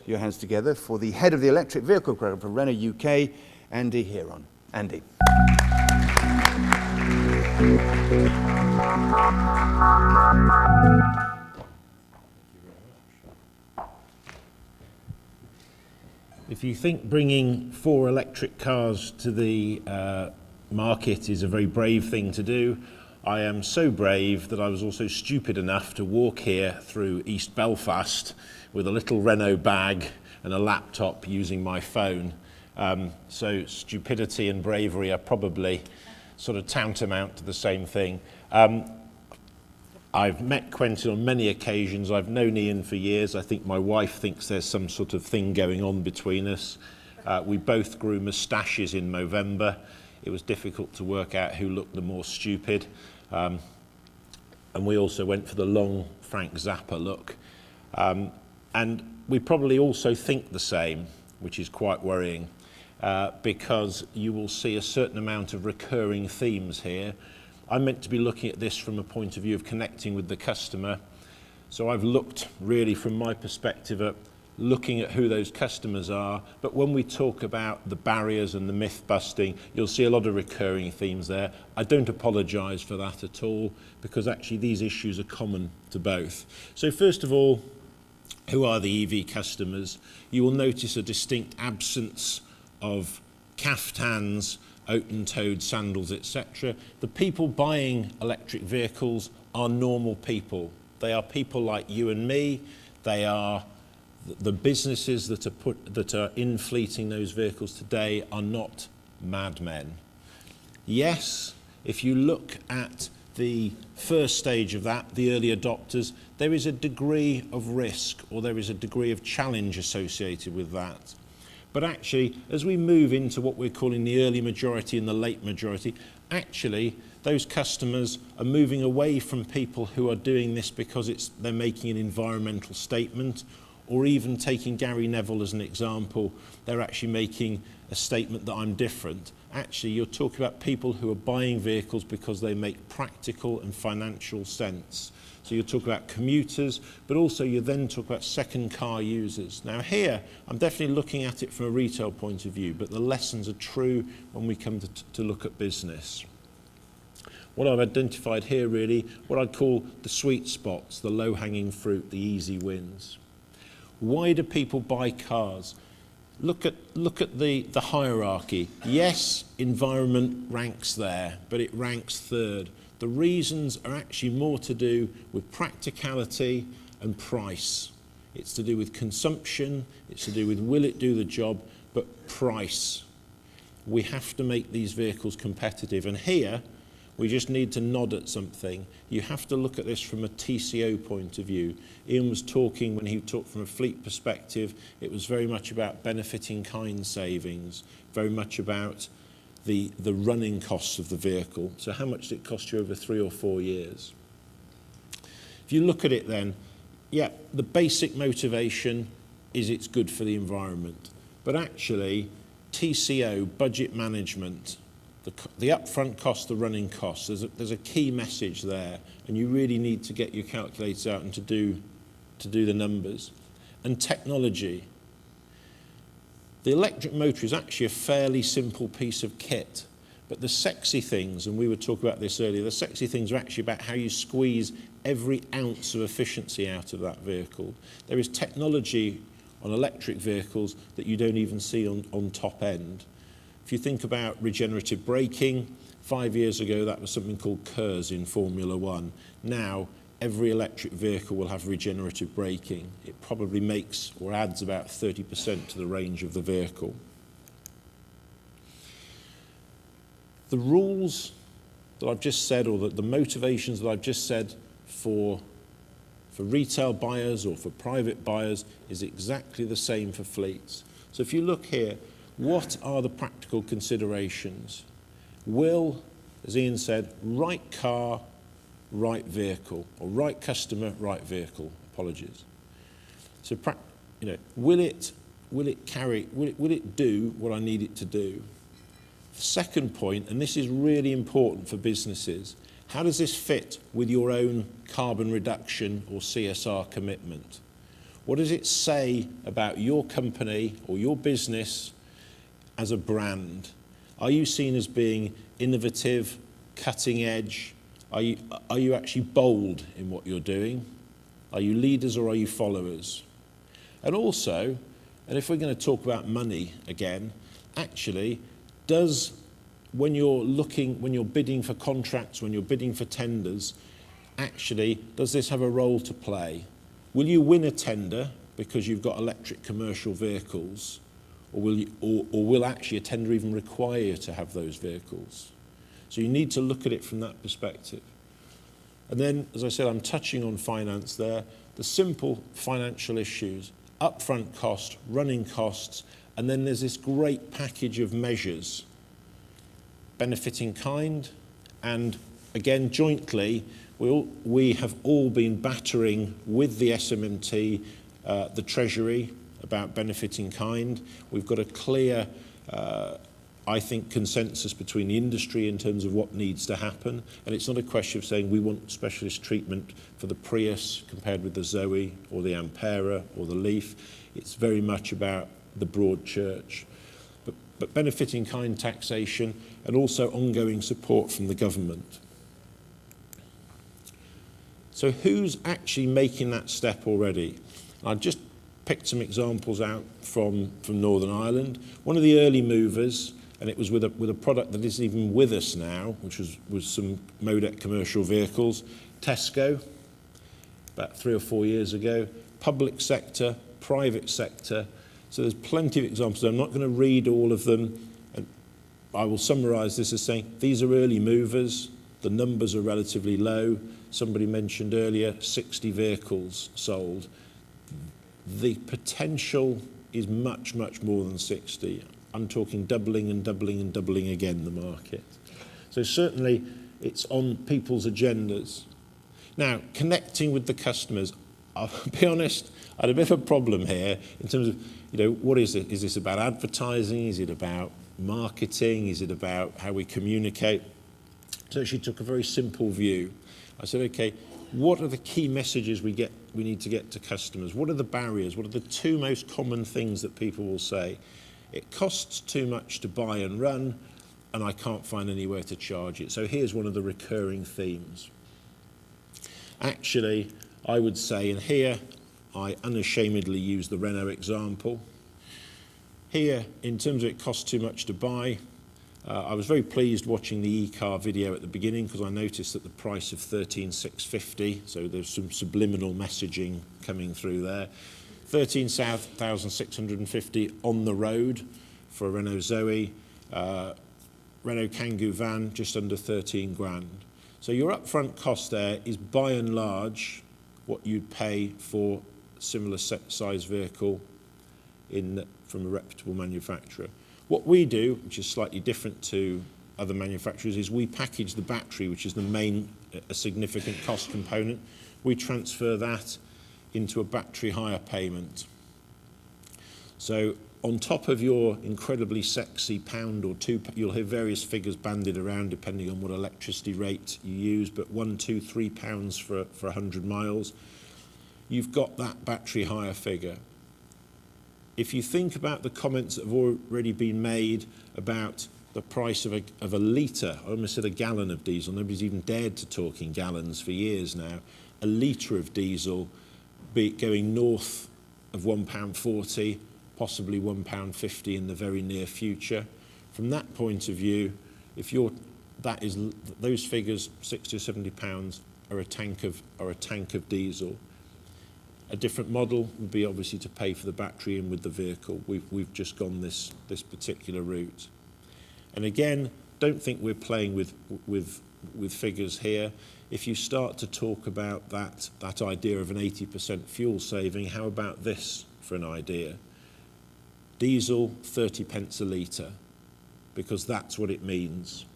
Your hands together for the head of the electric vehicle program for Renault UK, Andy Heiron. Andy. If you think bringing 4 electric cars to the market is a very brave thing to do, I am so brave that I was also stupid enough to walk here through East Belfast with a little Renault bag and a laptop using my phone. So stupidity and bravery are probably sort of tantamount to the same thing. I've met Quentin on many occasions. I've known Ian for years. I think my wife thinks there's some sort of thing going on between us. We both grew moustaches in Movember. It was difficult to work out who looked the more stupid. And we also went for the long Frank Zappa look. And we probably also think the same, which is quite worrying, because you will see a certain amount of recurring themes here. I'm meant to be looking at this from a point of view of connecting with the customer. So I've looked really from my perspective at looking at who those customers are. But when we talk about the barriers and the myth busting, you'll see a lot of recurring themes there. I don't apologise for that at all, because actually these issues are common to both. So first of all, who are the EV customers? You will notice a distinct absence of caftans, open-toed sandals, etc. The people buying electric vehicles are normal people. They are people like you and me. They are the businesses that are infleeting those vehicles today are not madmen. Yes, if you look at the first stage of that, the early adopters, there is a degree of risk or there is a degree of challenge associated with that. But actually, as we move into what we're calling the early majority and the late majority, actually, those customers are moving away from people who are doing this because they're making an environmental statement, or even taking Gary Neville as an example, they're actually making a statement that I'm different. Actually, you're talking about people who are buying vehicles because they make practical and financial sense. So you're talking about commuters, but also you then talk about second car users. Now here, I'm definitely looking at it from a retail point of view, but the lessons are true when we come to look at business. What I've identified here really, what I'd call the sweet spots, the low-hanging fruit, the easy wins. Why do people buy cars? Look at the hierarchy. Yes, environment ranks there, but it ranks third. The reasons are actually more to do with practicality and price. It's to do with consumption, it's to do with will it do the job, but price. We have to make these vehicles competitive, and here we just need to nod at something. You have to look at this from a TCO point of view. Ian was talking, when he talked from a fleet perspective, it was very much about benefiting kind savings, very much about the running costs of the vehicle. So how much did it cost you over 3 or 4 years? If you look at it then, yeah, the basic motivation is it's good for the environment. But actually, TCO, budget management, the upfront cost, the running costs, there's a key message there, and you really need to get your calculators out and to do the numbers. And technology. The electric motor is actually a fairly simple piece of kit, but the sexy things, and we were talking about this earlier, the sexy things are actually about how you squeeze every ounce of efficiency out of that vehicle. There is technology on electric vehicles that you don't even see on top end. If you think about regenerative braking, 5 years ago that was something called KERS in Formula One. Now every electric vehicle will have regenerative braking. It probably makes or adds about 30% to the range of the vehicle. The rules that I've just said, or the motivations that I've just said for retail buyers or for private buyers is exactly the same for fleets. So if you look here, what are the practical considerations? Will, as Ian said, right car, right vehicle, or right customer, right vehicle. Apologies. So, will it do what I need it to do? The second point, and this is really important for businesses, how does this fit with your own carbon reduction or CSR commitment? What does it say about your company or your business as a brand? Are you seen as being innovative, cutting edge? Are you actually bold in what you're doing? Are you leaders or are you followers? And also, and if we're going to talk about money again, actually, when you're bidding for contracts, when you're bidding for tenders, actually, does this have a role to play? Will you win a tender because you've got electric commercial vehicles, or will actually a tender even require you to have those vehicles? So you need to look at it from that perspective. And then, as I said, I'm touching on finance there, the simple financial issues, upfront cost, running costs, and then there's this great package of measures, benefit in kind, and again, jointly, we have all been battering with the SMMT, the Treasury, about benefit in kind. We've got a clear, I think, consensus between the industry in terms of what needs to happen. And it's not a question of saying we want specialist treatment for the Prius compared with the Zoe or the Ampera or the Leaf. It's very much about the broad church. But benefit in kind taxation and also ongoing support from the government. So who's actually making that step already? I've just picked some examples out from Northern Ireland. One of the early movers, and it was with a product that isn't even with us now, which was some Modec commercial vehicles, Tesco, about 3 or 4 years ago, public sector, private sector. So there's plenty of examples. I'm not going to read all of them. And I will summarise this as saying these are early movers. The numbers are relatively low. Somebody mentioned earlier 60 vehicles sold. The potential is much, much more than 60. I'm talking doubling and doubling and doubling again the market. So certainly it's on people's agendas. Now, connecting with the customers, I'll be honest, I had a bit of a problem here in terms of, what is it? Is this about advertising? Is it about marketing? Is it about how we communicate? So she took a very simple view. I said, okay, what are the key messages we need to get to customers? What are the barriers? What are the 2 most common things that people will say? It costs too much to buy and run, and I can't find anywhere to charge it. So here's one of the recurring themes. Actually, I would say, and here I unashamedly use the Renault example. Here, in terms of it costs too much to buy, I was very pleased watching the e-car video at the beginning because I noticed that the price of 13,650, so there's some subliminal messaging coming through there. 13,650 on the road for a Renault Zoe, Renault Kangoo van, just under 13 grand. So your upfront cost there is by and large what you'd pay for a similar size vehicle from a reputable manufacturer. What we do, which is slightly different to other manufacturers, is we package the battery, which is a significant cost component. We transfer that into a battery hire payment. So on top of your incredibly sexy £1 or £2, you'll hear various figures bandied around depending on what electricity rate you use, but £1, £2, £3 for 100 miles. You've got that battery hire figure. If you think about the comments that have already been made about the price of a litre, I almost said a gallon of diesel, nobody's even dared to talk in gallons for years now, a litre of diesel going north of £1.40, possibly £1.50 in the very near future. From that point of view, those figures, £60 or £70, are a tank of diesel. A different model would be obviously to pay for the battery in with the vehicle. We've just gone this particular route. And again, don't think we're playing with figures here. If you start to talk about that idea of an 80% fuel saving, how about this for an idea? Diesel, 30 pence a litre, because that's what it means.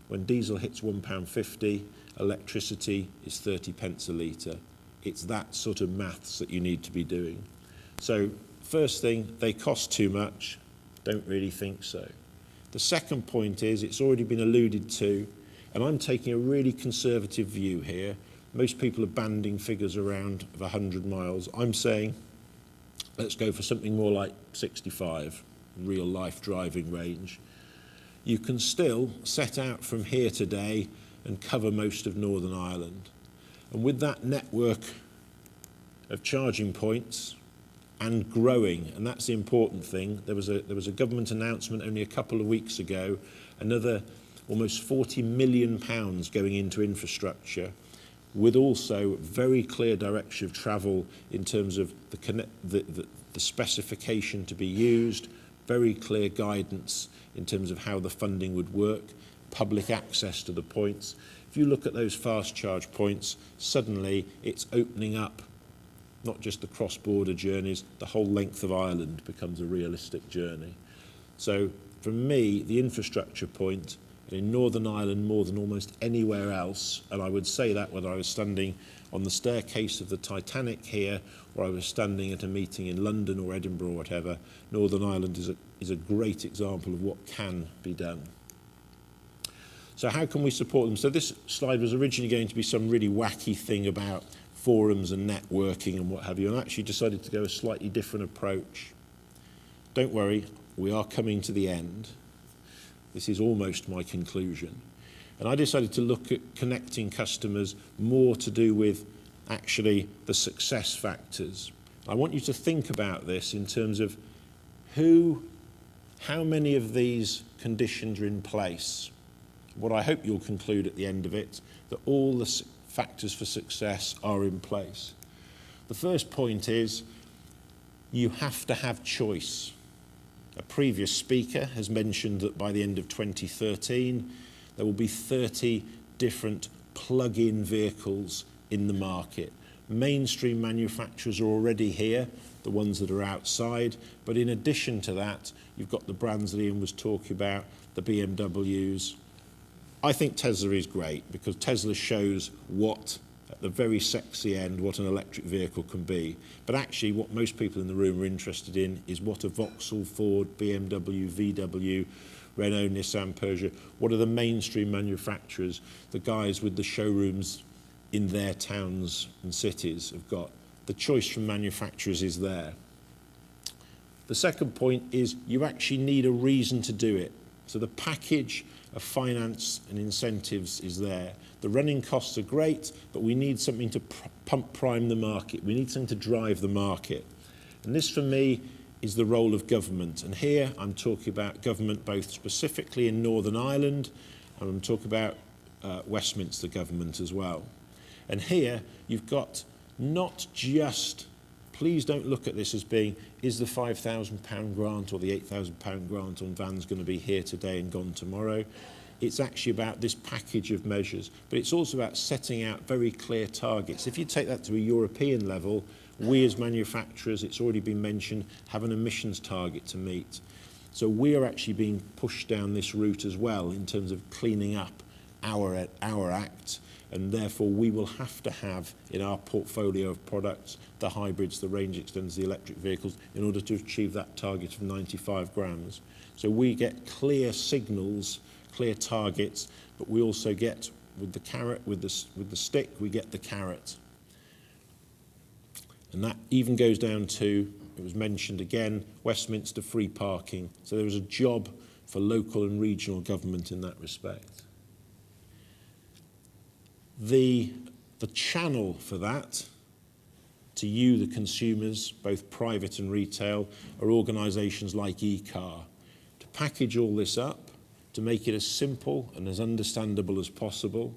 When diesel hits £1.50, electricity is 30 pence a litre. It's that sort of maths that you need to be doing. So first thing, they cost too much. Don't really think so. The second point is, it's already been alluded to, and I'm taking a really conservative view here. Most people are banding figures around 100 miles. I'm saying let's go for something more like 65, real life driving range. You can still set out from here today and cover most of Northern Ireland. And with that network of charging points and growing, and that's the important thing, there was a government announcement only a couple of weeks ago, another almost £40 million going into infrastructure, with also very clear direction of travel in terms of the specification to be used, very clear guidance in terms of how the funding would work, public access to the points. If you look at those fast charge points, suddenly it's opening up not just the cross-border journeys, the whole length of Ireland becomes a realistic journey. So for me, the infrastructure point in Northern Ireland more than almost anywhere else, and I would say that whether I was standing on the staircase of the Titanic here or I was standing at a meeting in London or Edinburgh or whatever, Northern Ireland is a great example of what can be done. So how can we support them? So this slide was originally going to be some really wacky thing about forums and networking and what have you, and I actually decided to go a slightly different approach. Don't worry, we are coming to the end. This is almost my conclusion. And I decided to look at connecting customers more to do with actually the success factors. I want you to think about this in terms of how many of these conditions are in place. What I hope you'll conclude at the end of it, that all the factors for success are in place. The first point is you have to have choice. A previous speaker has mentioned that by the end of 2013, there will be 30 different plug-in vehicles in the market. Mainstream manufacturers are already here, the ones that are outside, but in addition to that, you've got the brands that Ian was talking about, the BMWs. I think Tesla is great because Tesla shows what, at the very sexy end, what an electric vehicle can be. But actually what most people in the room are interested in is what a Vauxhall, Ford, BMW, VW, Renault, Nissan, Peugeot, what are the mainstream manufacturers, the guys with the showrooms in their towns and cities have got. The choice from manufacturers is there. The second point is you actually need a reason to do it. So the package of finance and incentives is there. The running costs are great, but we need something to pump prime the market. We need something to drive the market. And this, for me, is the role of government. And here I'm talking about government both specifically in Northern Ireland, and I'm talking about Westminster government as well. And here you've got not just, please don't look at this as being, is the £5,000 grant or the £8,000 grant on vans going to be here today and gone tomorrow? It's actually about this package of measures, but it's also about setting out very clear targets. If you take that to a European level, we as manufacturers, it's already been mentioned, have an emissions target to meet. So we are actually being pushed down this route as well in terms of cleaning up our act, and therefore we will have to have in our portfolio of products the hybrids, the range extenders, the electric vehicles in order to achieve that target of 95 grams. So we get clear signals, clear targets, but we also get with the carrot, with the stick, we get the carrot. And that even goes down to, it was mentioned again, Westminster free parking. So there is a job for local and regional government in that respect. The channel for that, to you, the consumers, both private and retail, are organisations like eCar. To package all this up, to make it as simple and as understandable as possible.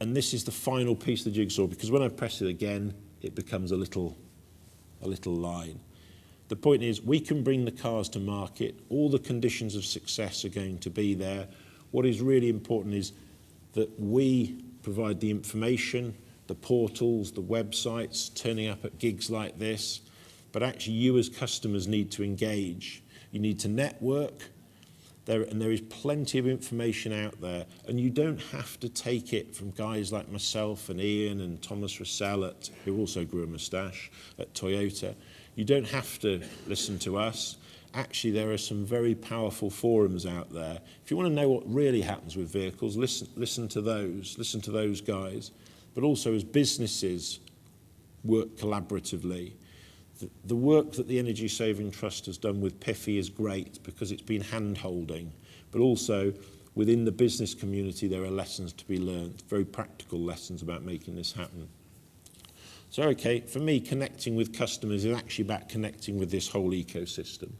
And this is the final piece of the jigsaw, because when I press it again, it becomes a little line. The point is, we can bring the cars to market. All the conditions of success are going to be there. What is really important is that we provide the information, the portals, the websites, turning up at gigs like this, but actually you as customers need to engage. You need to network, and there is plenty of information out there, and you don't have to take it from guys like myself and Ian and Thomas Russell, who also grew a moustache at Toyota. You don't have to listen to us. Actually, there are some very powerful forums out there. If you want to know what really happens with vehicles, listen to those guys. But also as businesses work collaboratively, The work that the Energy Saving Trust has done with PIFI is great because it's been hand-holding, but also within the business community there are lessons to be learned, very practical lessons about making this happen. So okay, for me, connecting with customers is actually about connecting with this whole ecosystem.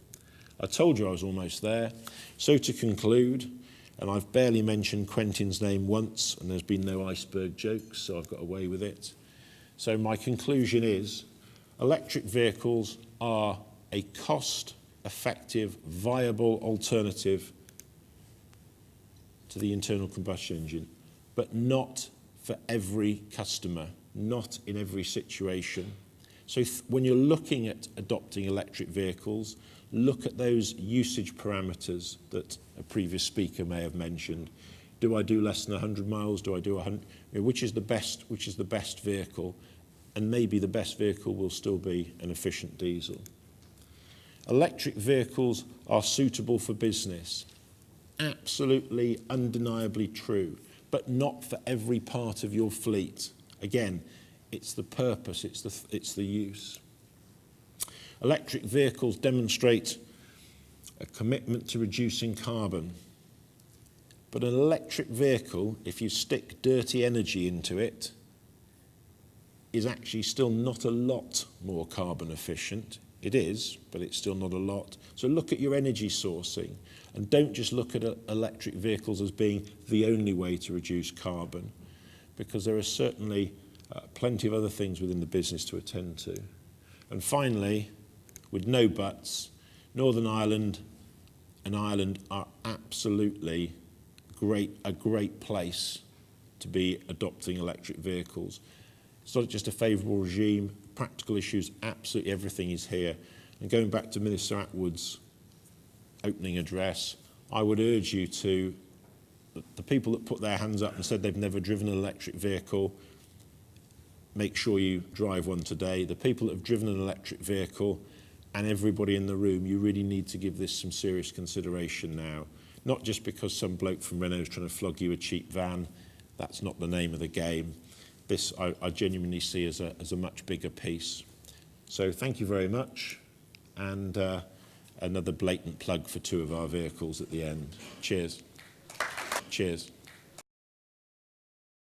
I told you I was almost there. So to conclude, and I've barely mentioned Quentin's name once, and there's been no iceberg jokes, so I've got away with it. So my conclusion is, electric vehicles are a cost-effective, viable alternative to the internal combustion engine, but not for every customer, not in every situation. So when you're looking at adopting electric vehicles, look at those usage parameters that a previous speaker may have mentioned. Do I do less than 100 miles? Do I do 100? Which is the best vehicle? And maybe the best vehicle will still be an efficient diesel. Electric vehicles are suitable for business. Absolutely, undeniably true, but not for every part of your fleet. Again, it's the purpose, it's the use. Electric vehicles demonstrate a commitment to reducing carbon. But an electric vehicle, if you stick dirty energy into it, is actually still not a lot more carbon efficient. It is, but it's still not a lot. So look at your energy sourcing and don't just look at electric vehicles as being the only way to reduce carbon, because there are certainly plenty of other things within the business to attend to. And finally, with no buts, Northern Ireland and Ireland are absolutely a great place to be adopting electric vehicles. It's not just a favourable regime, practical issues, absolutely everything is here. And going back to Minister Atwood's opening address, I would urge you to, the people that put their hands up and said they've never driven an electric vehicle, make sure you drive one today. The people that have driven an electric vehicle and everybody in the room, you really need to give this some serious consideration now. Not just because some bloke from Renault is trying to flog you a cheap van. That's not the name of the game. This I genuinely see as a much bigger piece. So thank you very much. And another blatant plug for two of our vehicles at the end. Cheers. Cheers.